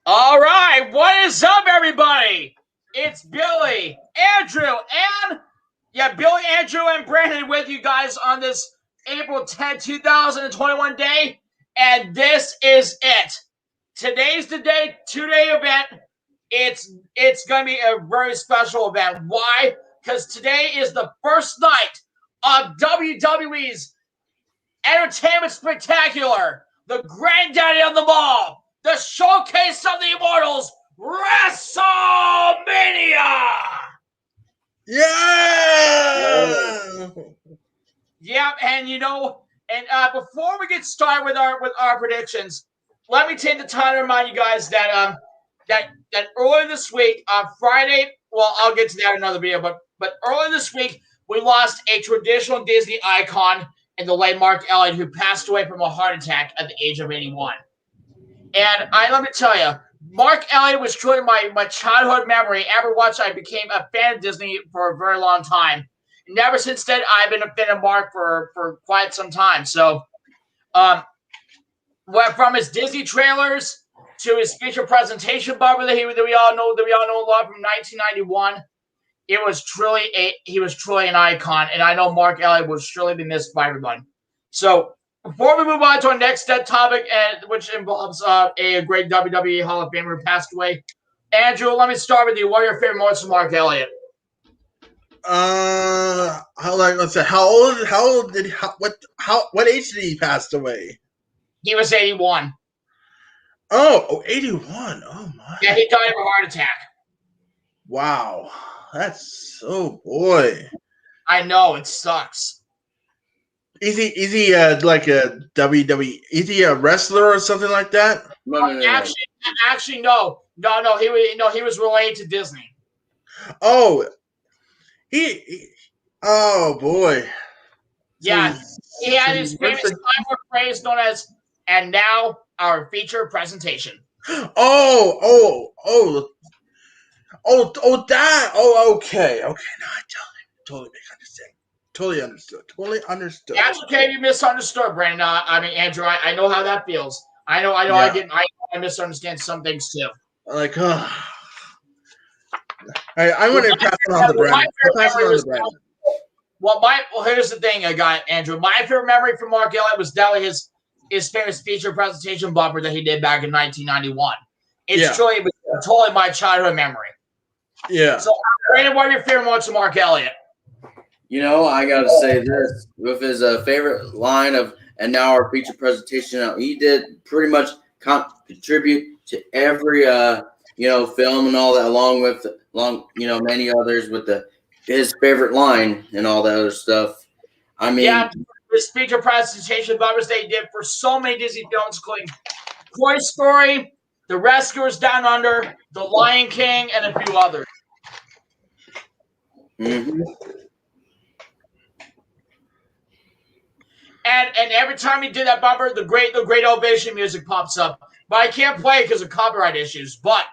All right, what is up, everybody? It's Billy, Andrew, and Billy, Andrew, and Brandon with you guys on this April 10th, 2021 day, and this is it. Today's the day, 2-day event. It's gonna be a very special event. Why? Because today is the first night of WWE's Entertainment Spectacular, the granddaddy of them all, the showcase of the immortals, WrestleMania! Yeah! Yeah, and before we get started with our predictions, let me take the time to remind you guys that that earlier this week, on Friday, well, I'll get to that in another video, but earlier this week, we lost a traditional Disney icon in the late Mark Elliott, who passed away from a heart attack at the age of 81. And let me tell you, Mark Elliott was truly my childhood memory. Ever watched, I became a fan of Disney for a very long time. And ever since then, I've been a fan of Mark for quite some time. So, from his Disney trailers to his feature presentation bumper that we all know a lot from 1991, he was truly an icon, and I know Mark Elliott will surely be missed by everyone. So before we move on to our next topic, which involves a great WWE Hall of Famer who passed away, Andrew, let me start with you. What are your favorite moments of Mark Elliott? What age did he pass away? He was 81. Oh, 81. Oh my. Yeah, he died of a heart attack. Wow. Boy. I know, it sucks. Is he like a WWE? Is he a wrestler or something like that? No. Actually, no. He was related to Disney. Oh, oh boy. Yeah, he had his famous time phrase known as "and now our feature presentation." That. Okay. Now I totally understand. Totally understood. That's okay if you misunderstood, Brandon. Andrew, I know how that feels. I know. Yeah. I misunderstand some things too. Like, I'm going to pass it on to Brandon. Well, here's the thing, Andrew. My favorite memory from Mark Elliott was definitely his famous feature presentation bumper that he did back in 1991. It's truly totally my childhood memory. Yeah. So, Brandon, what are your favorite moments of Mark Elliott? I got to say this. With his favorite line of, and now our feature presentation, he did pretty much contribute to every, film and all that, along with many others with his favorite line and all that other stuff. His feature presentation bumpers they did for so many Disney films, including Toy Story, The Rescuers Down Under, The Lion King, and a few others. Mm-hmm. And every time he did that bumper, the great ovation music pops up. But I can't play it because of copyright issues. But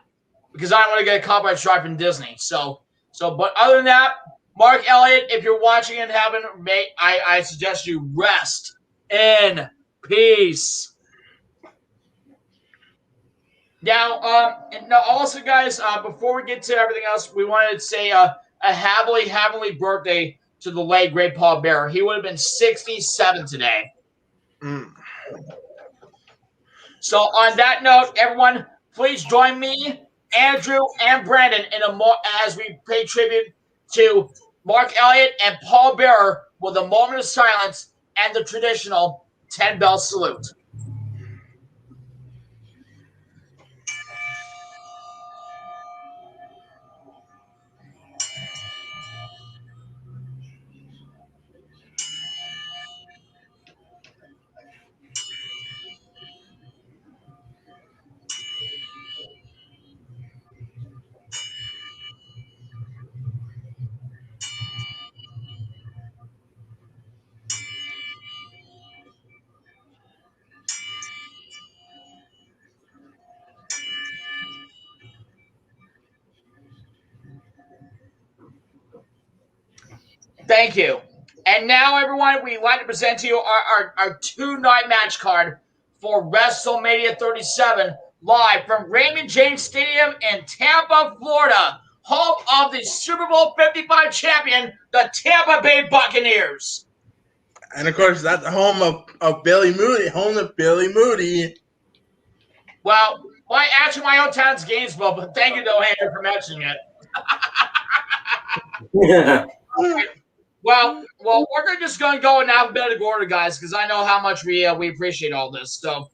because I don't want to get a copyright strike from Disney. But other than that, Mark Elliott, if you're watching in heaven, I suggest you rest in peace. Now, also, guys, before we get to everything else, we wanted to say a happy birthday to the late, great Paul Bearer. He would have been 67 today. Mm. So on that note, everyone, please join me, Andrew, and Brandon as we pay tribute to Mark Elliott and Paul Bearer with a moment of silence and the traditional 10-bell salute. Thank you. And now, everyone, we'd like to present to you our two-night match card for WrestleMania 37, live from Raymond James Stadium in Tampa, Florida, home of the Super Bowl 55 champion, the Tampa Bay Buccaneers. And of course, that's the home of Billy Moody. Home of Billy Moody. Well, actually, my own town's Gainesville, but thank you, though, Andrew, for mentioning it. Well, we're just going to go in alphabetical order, guys, because I know how much we appreciate all this. So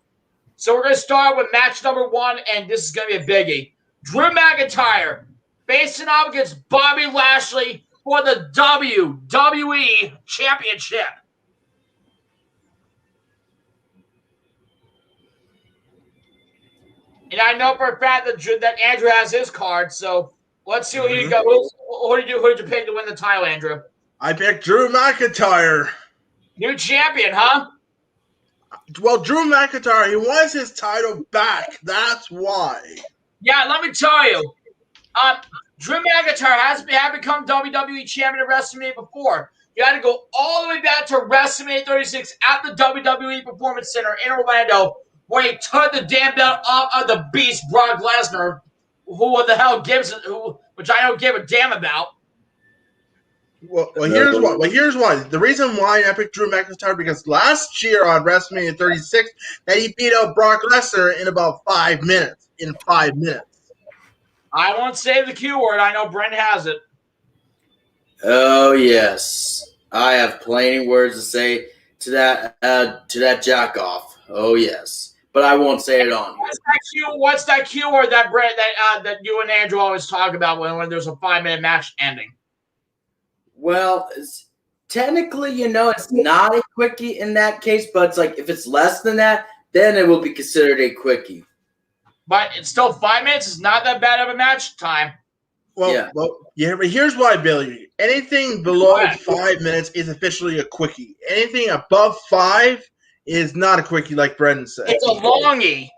we're going to start with match number 1, and this is going to be a biggie. Drew McIntyre facing off against Bobby Lashley for the WWE Championship. And I know for a fact that Andrew has his card, so let's see what you got. Who did you pick to win the title, Andrew? I picked Drew McIntyre. New champion, huh? Well, Drew McIntyre, he wants his title back. That's why. Yeah, let me tell you. Drew McIntyre had become WWE champion at WrestleMania before. You had to go all the way back to WrestleMania 36 at the WWE Performance Center in Orlando, where he took the damn belt off of the Beast, Brock Lesnar, which I don't give a damn about. Well, here's why. The reason why I picked Drew McIntyre because last year on WrestleMania 36, that he beat up Brock Lesnar in about 5 minutes. I won't say the Q word. I know Brent has it. Oh yes, I have plenty words to say to that jack off. Oh yes, but I won't say it on here. What's that Q word that Brent that you and Andrew always talk about when there's a 5-minute match ending? Well, technically, it's not a quickie in that case, but it's like if it's less than that, then it will be considered a quickie. But it's still 5 minutes. It's not that bad of a match time. But here's why, Billy. Anything below 5 minutes is officially a quickie. Anything above 5 is not a quickie, like Brendan said. It's a longie.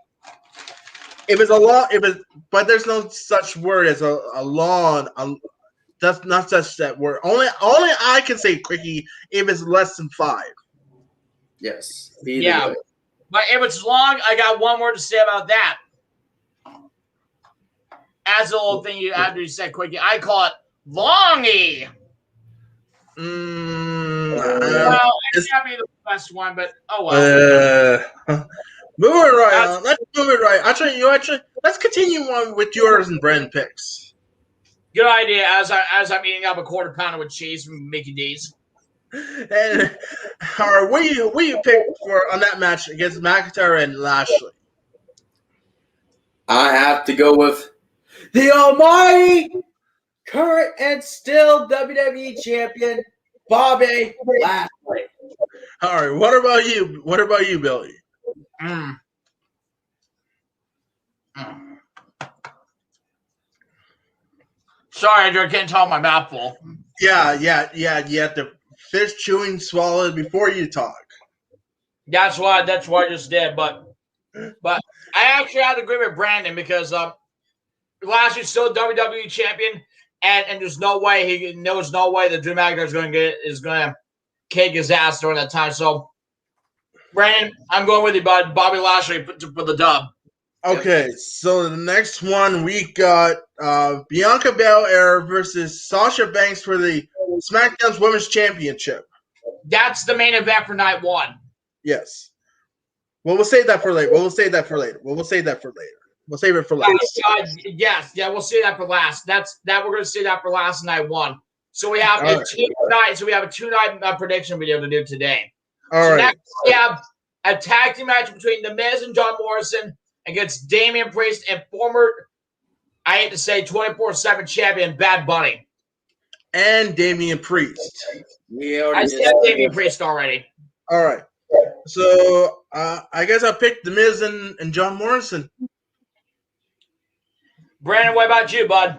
But there's no such word as a long. That's not such that word. Only I can say quickie if it's less than 5. Yes. Yeah. But if it's long, I got one word to say about that. As a little thing after you said quickie, I call it longy. Well, it's not be the best one, but oh well. Move it right on. Let's move it right. Actually, let's continue on with yours and Brendan picks. Good idea. As I'm eating up a quarter pounder with cheese from Mickey D's. And what do you pick for on that match against McIntyre and Lashley? I have to go with the almighty, current and still WWE champion, Bobby Lashley. All right. What about you? What about you, Billy? Sorry, Andrew, I can't talk my mouth full. Yeah. You have to finish chewing, swallow before you talk. That's what I just did. But I actually have to agree with Brandon because Lashley's still WWE champion, and there's no way that Drew McIntyre is going to kick his ass during that time. So, Brandon, I'm going with you, bud. Bobby Lashley for the dub. Okay, so the next one we got Bianca Belair versus Sasha Banks for the SmackDown's Women's Championship. That's the main event for night 1. Yes. Well, we'll save that for later. We'll save it for last. We'll save it for last. We're going to save that for last night 1. So we have a 2-night prediction video to do today. All right. Next we have a tag team match between The Miz and John Morrison against Damian Priest and former, I hate to say, 24/7 champion Bad Bunny. And Damian Priest. I said Damian Priest already. All right. So I guess I picked The Miz and John Morrison. Brandon, what about you, bud?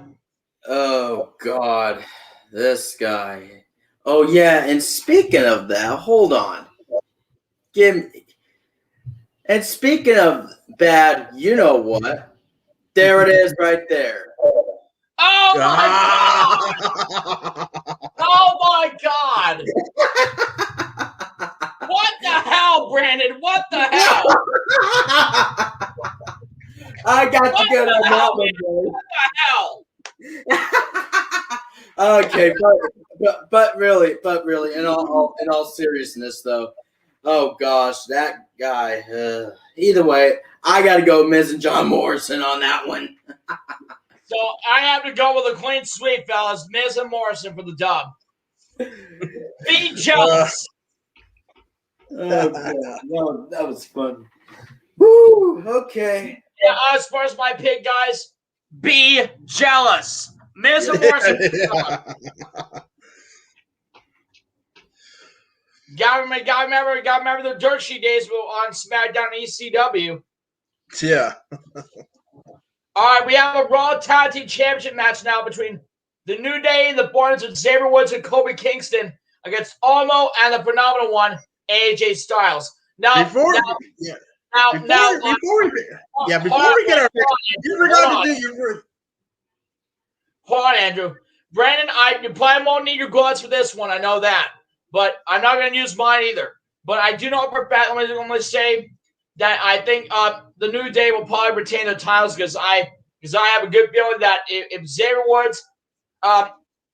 Oh, God. This guy. Oh, yeah. And speaking of that, hold on. And speaking of bad, you know what? There it is right there. Oh, my God. Oh, my God. What the hell, Brandon? What the hell? I got you good on that one, Hell. Okay, but really, in all seriousness, though, oh gosh, that guy. Either way, I got to go Miz and John Morrison on that one. So I have to go with a clean sweep, fellas. Miz and Morrison for the dub. Be jealous. Oh, God. No, that was fun. Woo! Okay. Yeah, as far as my pick, guys, be jealous. Miz and Morrison. Gotta remember the dirt sheet days on SmackDown and ECW. Yeah. All right, we have a Raw Tag Team Championship match now between the New Day and the Barnes of Xavier Woods and Kobe Kingston against Almo and the phenomenal one, AJ Styles. Now, before we get our you forgot to do your. Hold on, Andrew. Brandon, you probably won't need your gloves for this one. I know that, but I'm not going to use mine either. But I do know for a fact. I'm going to say that I think the New Day will probably retain their titles because I have a good feeling that if Xavier Woods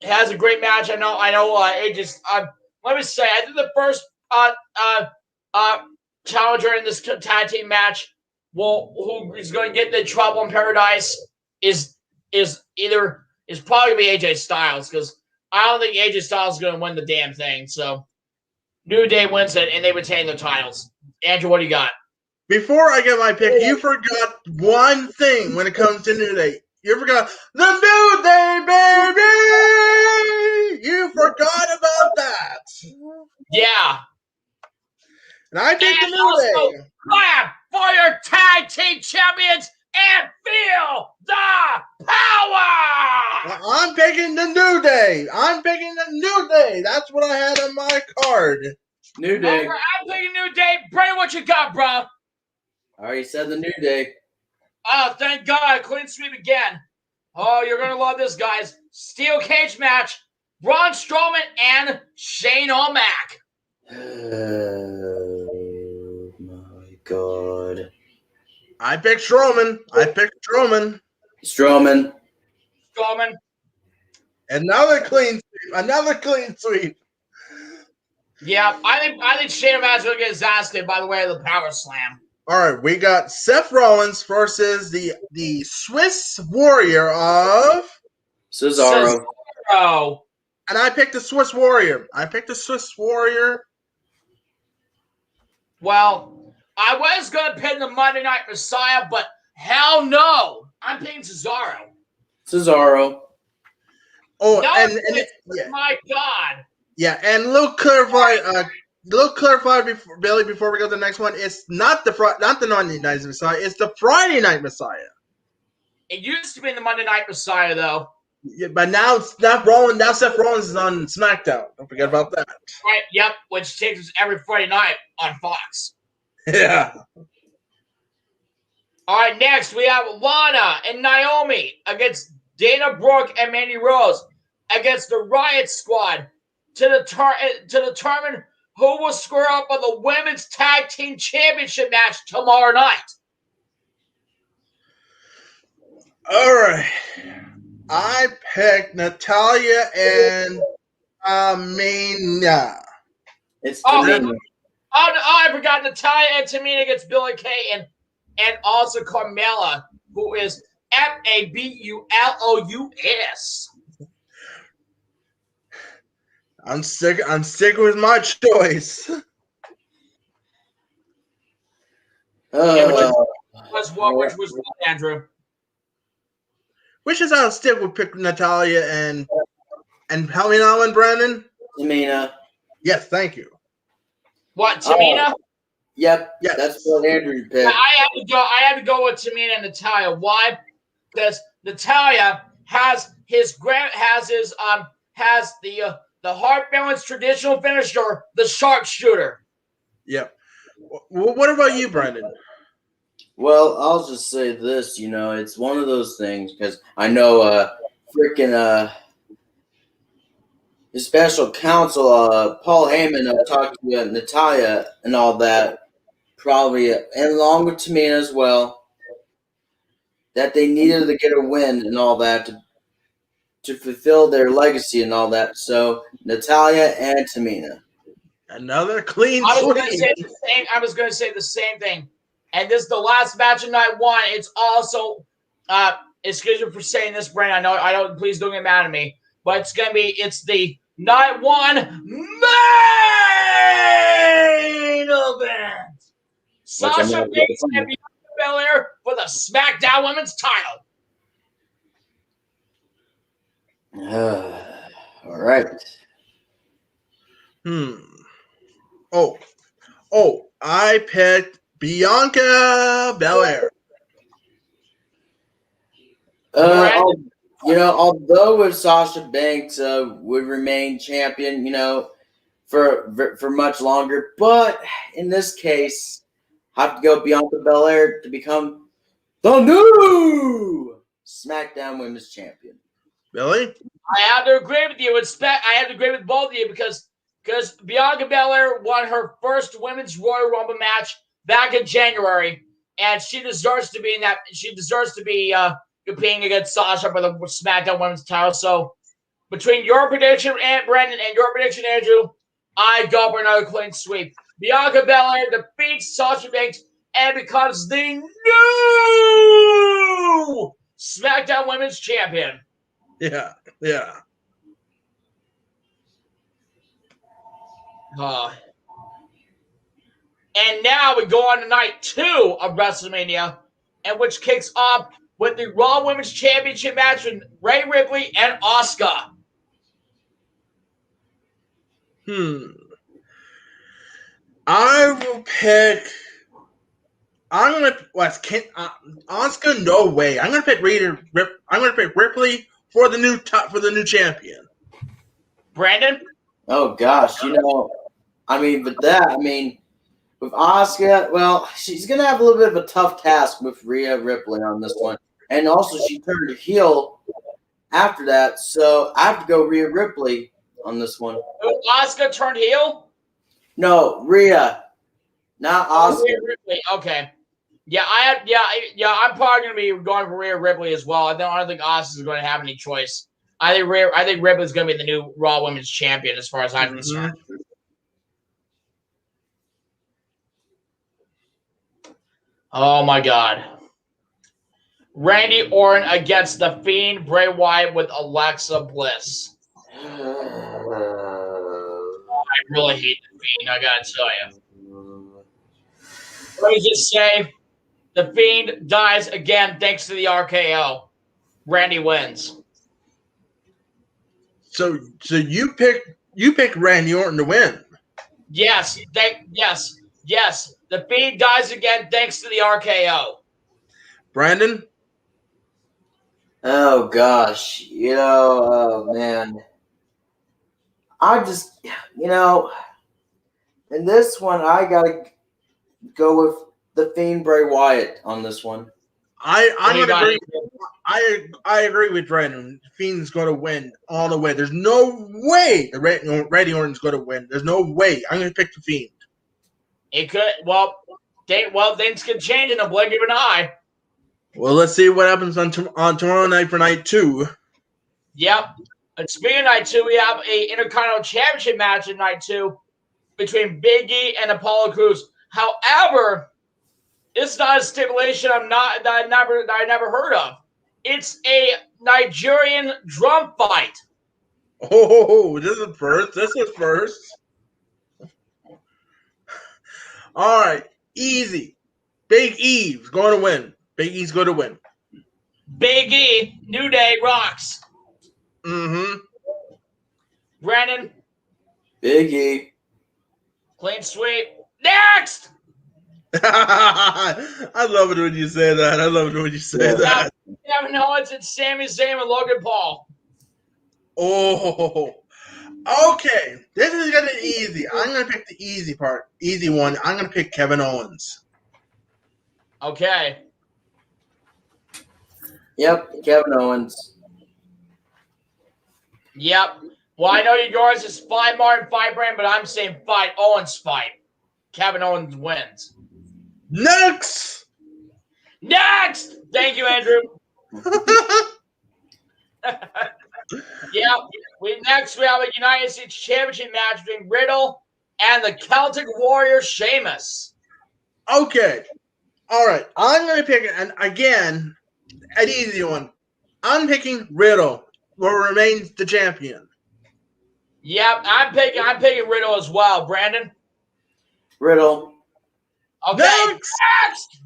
has a great match, I know AJ. Let me say, I think the first challenger in this tag team match who is going to get the Trouble in Paradise is probably going to be AJ Styles because I don't think AJ Styles is going to win the damn thing. So New Day wins it and they retain their titles. Andrew, what do you got? Before I get my pick, you forgot one thing when it comes to New Day. You forgot the New Day, baby! You forgot about that. Yeah. And I picked the New Day. Clap for your tag team champions and feel the power! I'm picking the New Day. That's what I had on my card. New Day. Right, I'm picking New Day. Bray, what you got, bro? I already said the New Day. Oh, thank God. Clean sweep again. Oh, you're going to love this, guys. Steel cage match. Braun Strowman and Shane O'Mac. Oh, my God. I picked Strowman. Strowman. Another clean sweep. Yeah, I think Shane O'Mac's going to get his ass kicked by the way of the power slam. All right, we got Seth Rollins versus the Swiss Warrior of Cesaro. And I picked the Swiss Warrior. Well, I was going to pick the Monday Night Messiah, but hell no. I'm picking Cesaro. Oh, no, and yeah. My God. Yeah, and little clarify before Billy, before we go to the next one. It's not the Monday Night Messiah. It's the Friday Night Messiah. It used to be the Monday Night Messiah, though. Yeah, but now it's not Rollins. Now Seth Rollins is on SmackDown. Don't forget about that. Right. Yep. Which takes us every Friday night on Fox. Yeah. All right. Next, we have Lana and Naomi against Dana Brooke and Mandy Rose against the Riot Squad to determine who will square up on the Women's Tag Team Championship match tomorrow night. All right. I picked Natalya and Tamina. It's Tamina. I forgot Natalya and Tamina against Billie Kay and also Carmella, who is Fabulous. I'm sticking with my choice. Which was what, Andrew? Which is I'll stick with pick Natalya and help me now, Brandon. Tamina. Yes, thank you. What, Tamina? Yep. That's what Andrew picked. I have to go with Tamina and Natalya. Why? Because Natalya has the Hart Family's traditional finisher, the sharpshooter. Yep. What about you, Brandon? Well, I'll just say this, it's one of those things because I know his special counsel, Paul Heyman, talked to Natalya and all that, probably, and along with Tamina as well. that they needed to get a win and all that to fulfill their legacy and all that. So Natalia and Tamina. Another clean I was sweep. going to say the same. I was going to say the same thing. And this is the last match of night one. It's also, excuse me for saying this, Brandon. I don't. Please don't get mad at me. But it's the night one main event. Sasha Banks and Bianca Belair for the SmackDown Women's title. All right. Oh, I picked Bianca Belair. Although if Sasha Banks would remain champion, for much longer, but in this case, I have to go Bianca Belair to become the new SmackDown Women's Champion. Really? I have to agree with you. I have to agree with both of you because Bianca Belair won her first Women's Royal Rumble match back in January, and she deserves to be in that. She deserves to be competing against Sasha for the SmackDown Women's title. So, between your prediction, Brandon, and your prediction, Andrew, I go for another clean sweep. Bianca Belair defeats Sasha Banks and becomes the new SmackDown Women's Champion. Yeah. And now we go on to night 2 of WrestleMania, and which kicks off with the Raw Women's Championship match with Rhea Ripley and Asuka. I will pick. Asuka, no way. I'm gonna pick Ripley for the new champion. Brandon? Oh gosh, with Asuka, well, she's gonna have a little bit of a tough task with Rhea Ripley on this one, and also she turned heel after that, so I have to go Rhea Ripley on this one. Asuka turned heel? No, Rhea, not Asuka. Rhea Ripley. Okay. Yeah, I'm probably gonna be going for Rhea Ripley as well. I don't think Asuka's going to have any choice. I think Ripley's going to be the new Raw Women's Champion as far as I'm concerned. Oh my God. Randy Orton against the Fiend Bray Wyatt with Alexa Bliss. I really hate the Fiend, I gotta tell you. Let me just say, the Fiend dies again thanks to the RKO. Randy wins. So you pick Randy Orton to win. Yes. The Fiend dies again thanks to the RKO. Brandon? Oh gosh, oh man. I just, in this one, I gotta go with the Fiend Bray Wyatt on this one. I agree with Brandon. Fiend's going to win all the way. There's no way Randy Orton's going to win. There's no way. I'm going to pick the Fiend. It could. Well, things could change in a blink of an eye. Well, let's see what happens on tomorrow night for night 2. Yep. And speaking of night 2, we have a Intercontinental Championship match in night 2 between Big E and Apollo Crews. However, it's not a stipulation that I never heard of. It's a Nigerian drum fight. Oh, this is first. All right, easy. Big E's going to win. Big E's going to win. Big E, New Day rocks. Mm-hmm. Brandon. Big E. Clean sweep. Next! I love it when you say that. that. Kevin Owens and Sami Zayn and Logan Paul. Oh, okay. This is gonna be easy. I'm gonna pick the easy one. I'm gonna pick Kevin Owens. Okay. Yep, Kevin Owens. Yep. Well, I know yours is 5 Martin, 5 Brand, but I'm saying 5 Owens fight. Kevin Owens wins. Next, the Thank you, Andrew. Yeah. Next, we have a United States Championship match between Riddle and the Celtic Warrior Sheamus. Okay. All right. I'm going to pick, and again, an easy one. I'm picking Riddle, who remains the champion. Yep, I'm picking Riddle as well. Brandon? Riddle. Okay. Next!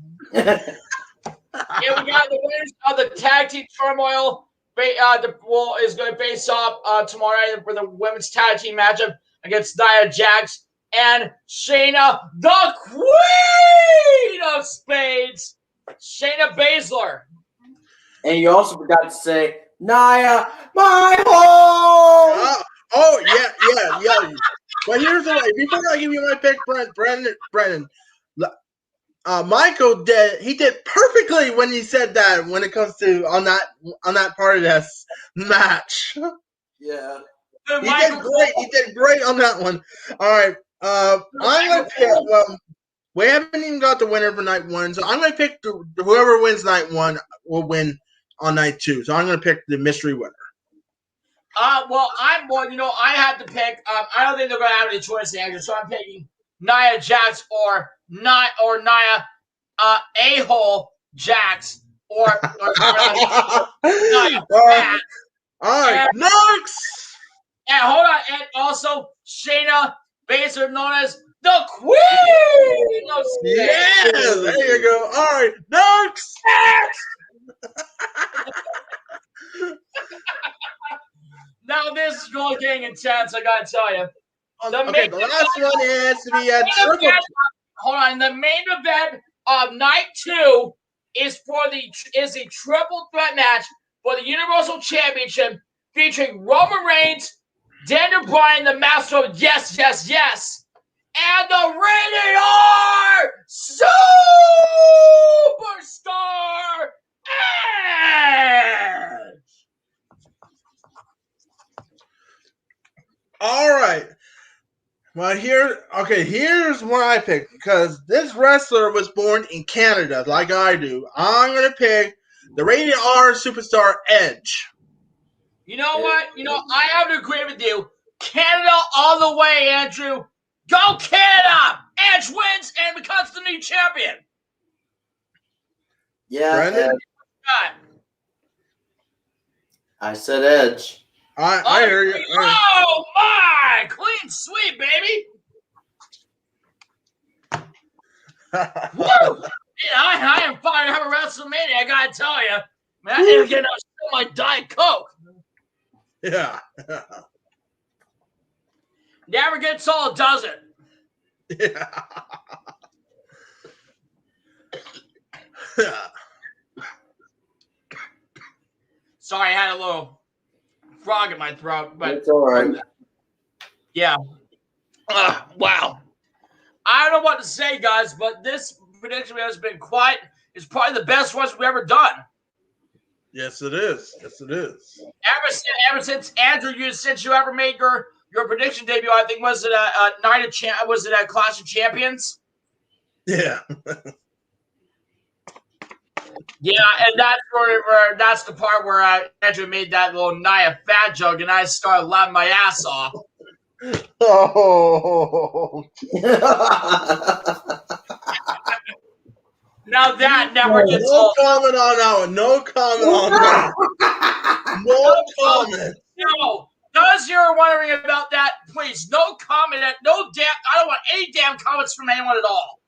Here we got the winners of the tag team turmoil. Is going to face off tomorrow night for the women's tag team matchup against Nia Jax and Shayna, the Queen of Spades, Shayna Baszler. And you also forgot to say, Nia, my home! Yeah. But here's the way. Before I give you my pick, Brendan, Michael did perfectly when he said that when it comes to on that part of this match. Yeah. He did great on that one. All right. I'm gonna pick. Well, we haven't even got the winner for night one, so I'm gonna pick whoever wins night one will win on night two. So I'm gonna pick the mystery winner. I had to pick. I don't think they're going to have any choice, Andrew. So I'm picking Nia Jax or Nia a-hole Jax or Nia. All right, next. And hold on, and also Shayna Baszler, known as the Queen of Spades. Yeah, there you go. All right, next. Now this is really getting intense. I gotta tell you. The last one has to be a triple. Hold on. The main event of night two is a triple threat match for the Universal Championship featuring Roman Reigns, Daniel Bryan, the Master of Yes, Yes, Yes, and the Rated R Superstar Edge. All right. Well, here's what I picked because this wrestler was born in Canada, like I do. I'm gonna pick the Rated R Superstar Edge. You know what? I have to agree with you. Canada all the way, Andrew. Go Canada! Edge wins and becomes the new champion. Yeah, Brandon? I said Edge. I hear you. Oh my! Clean sweep, baby! Woo! I am fired up at WrestleMania, I gotta tell you. Man, I need to get my Diet Coke. Yeah. Never gets old, does it? Yeah. Sorry, I had a little frog in my throat, but it's all right. Yeah. Wow. I don't know what to say, guys, but this prediction has been quite. It's probably the best ones we've ever done. Yes, it is. Ever since Andrew, since you ever made your prediction debut, I think was it a Clash of Champions? Yeah. Yeah, and that's the part where Andrew made that little Nia fat joke, and I started laughing my ass off. Oh. Now that never gets old. No comment on that one. No comment on that. No comment. No. Those you're wondering about that, please, no comment. I don't want any damn comments from anyone at all.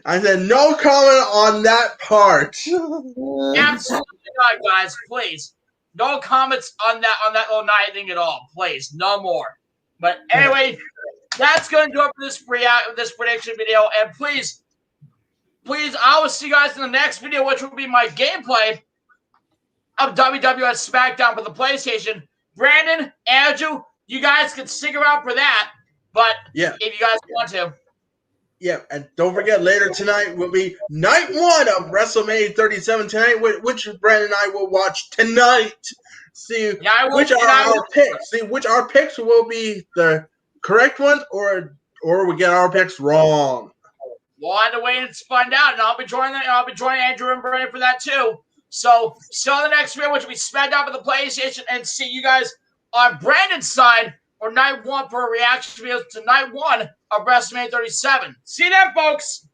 I said no comment on that part. Absolutely not, guys. Please, no comments on that little night thing at all. Please, no more. But anyway, that's going to do it for this prediction video. And please, I will see you guys in the next video, which will be my gameplay of WWF SmackDown for the PlayStation. Brandon, Andrew, you guys can stick around for that. But if you guys want to. Yeah, and don't forget, later tonight will be night one of WrestleMania 37 tonight, which Brandon and I will watch tonight. See which our picks will be the correct ones, or we get our picks wrong. we'll have to wait and find out. And I'll be joining Andrew and Brandon for that too. So, the next video, which will be SmackDown for the PlayStation, and see you guys on Brandon's side or night one for a reaction video to night one of WrestleMania 37. See you then, folks.